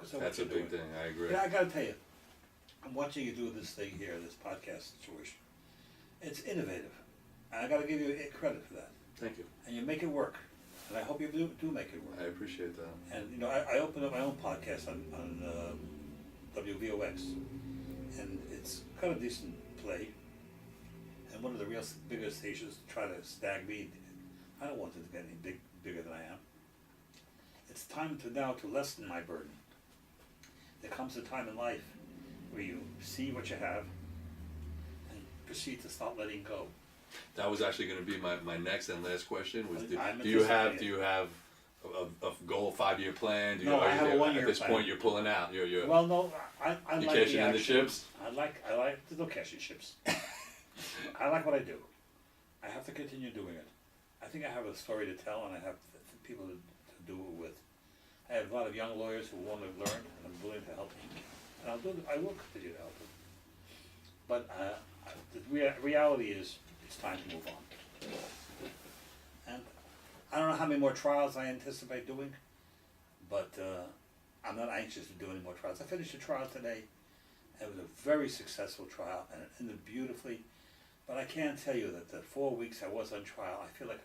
focus on That's what a you're big doing. thing. I agree. Yeah, I gotta tell you, I'm watching you do this thing here, this podcast situation. It's innovative, and I gotta give you credit for that. Thank you. And you make it work, and I hope you do make it work. I appreciate that. And you know, I opened up my own podcast on WVOX, and it's got a decent play. And one of the real bigger stations try to snag me. I don't want it to get any bigger than I am. It's time now to lessen my burden. There comes a time in life where you see what you have and proceed to start letting go. That was actually going to be my next and last question. Was I'm do you have anticipating. a goal, 5-year plan? No, I have a 1-year At this plan. point, you're pulling out. You're Well, no, I you like cashing the in the action. chips. I like. There's no cashing chips. I like what I do. I have to continue doing it. I think I have a story to tell, and I have people to do it with. I have a lot of young lawyers who want to learn, and I'm willing to help them. And I will continue to help them. But the reality is, it's time to move on. And I don't know how many more trials I anticipate doing, but I'm not anxious to do any more trials. I finished a trial today. It was a very successful trial, and it ended beautifully. But I can't tell you that the 4 weeks I was on trial, I feel like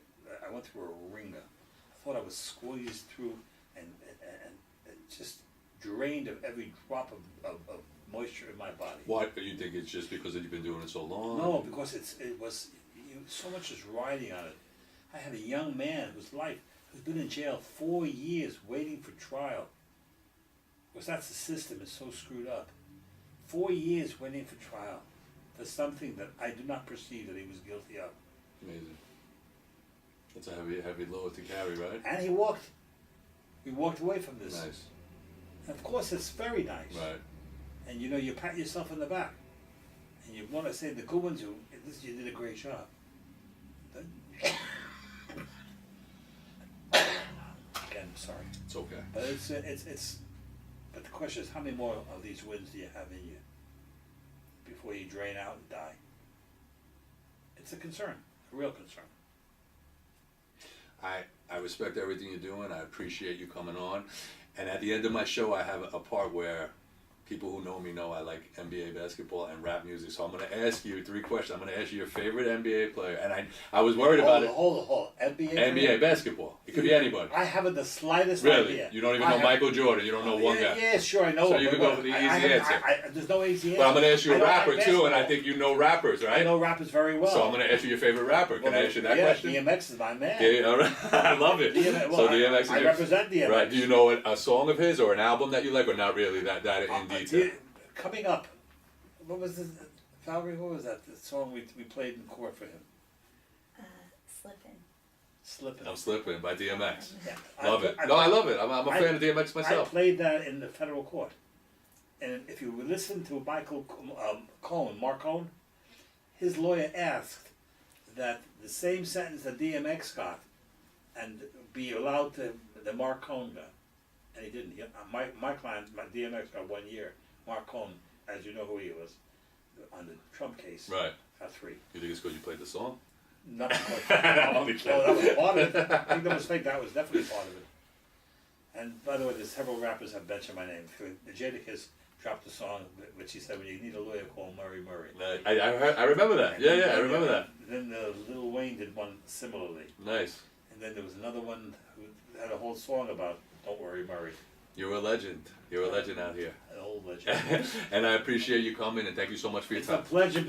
I went through a ringer. I thought I was squeezed through and just drained of every drop of moisture in my body. Why? You think it's just because you've been doing it so long? No, because so much is riding on it. I had a young man who's been in jail 4 years waiting for trial. Because that's the system, it's so screwed up. 4 years waiting for trial for something that I do not perceive that he was guilty of. Amazing. That's a heavy load to carry, right? And he walked away from this. Nice. And of course, it's very nice. Right. And you know, you pat yourself on the back. And you want to say the good ones, you did a great job. Again, sorry. It's okay. But but the question is, how many more of these wins do you have in you before you drain out and die? It's a concern, a real concern. I respect everything you're doing. I appreciate you coming on. And at the end of my show, I have a part where people who know me know I like NBA basketball and rap music. So I'm going to ask you 3 questions. I'm going to ask you your favorite NBA player. And I was worried about it. Hold. NBA basketball. It could be anybody. I haven't the slightest Really? idea. You don't even know Michael Jordan. You don't know one guy. Yeah, sure, I know. So you could go for the easy answer. There's no easy answer. But I'm going to ask you I a don't rapper like too, and I basketball. think you know rappers, right? I know rappers very well. So I'm going to ask you your favorite rapper. Can I ask you that question? DMX is my man. Yeah, all right. I love it. So DMX is I represent DMX. Right. Do you know a song of his or an album that you like, or not really that in detail? Coming up, what was this, Valerie? What was that? The song we played in court for him. Slippin'. I'm Slippin' by DMX. Yeah. Love it. I love it. I'm a fan of DMX I myself. played that in the federal court, and if you listen to Michael Mark Cohn, his lawyer asked that the same sentence that DMX got, and be allowed to the Mark Cohn got, and he didn't. My client, DMX got 1 year. Mark Cohn, as you know who he was, on the Trump case, Right. got 3. You think it's because you played the song? Nothing quite. I'm only kidding. Well, that was part of it. Make no mistake, that was definitely part of it. And by the way, there's several rappers have mentioned my name. Jadakiss dropped a song which he said, "When you need a lawyer, call Murray Murray." I remember that. Yeah, I remember that. Then Lil Wayne did one similarly. Nice. And then there was another one who had a whole song about "Don't Worry, Murray." You're a legend. You're a legend out here. An old legend. And I appreciate you coming, and thank you so much for your It's time. a pleasure being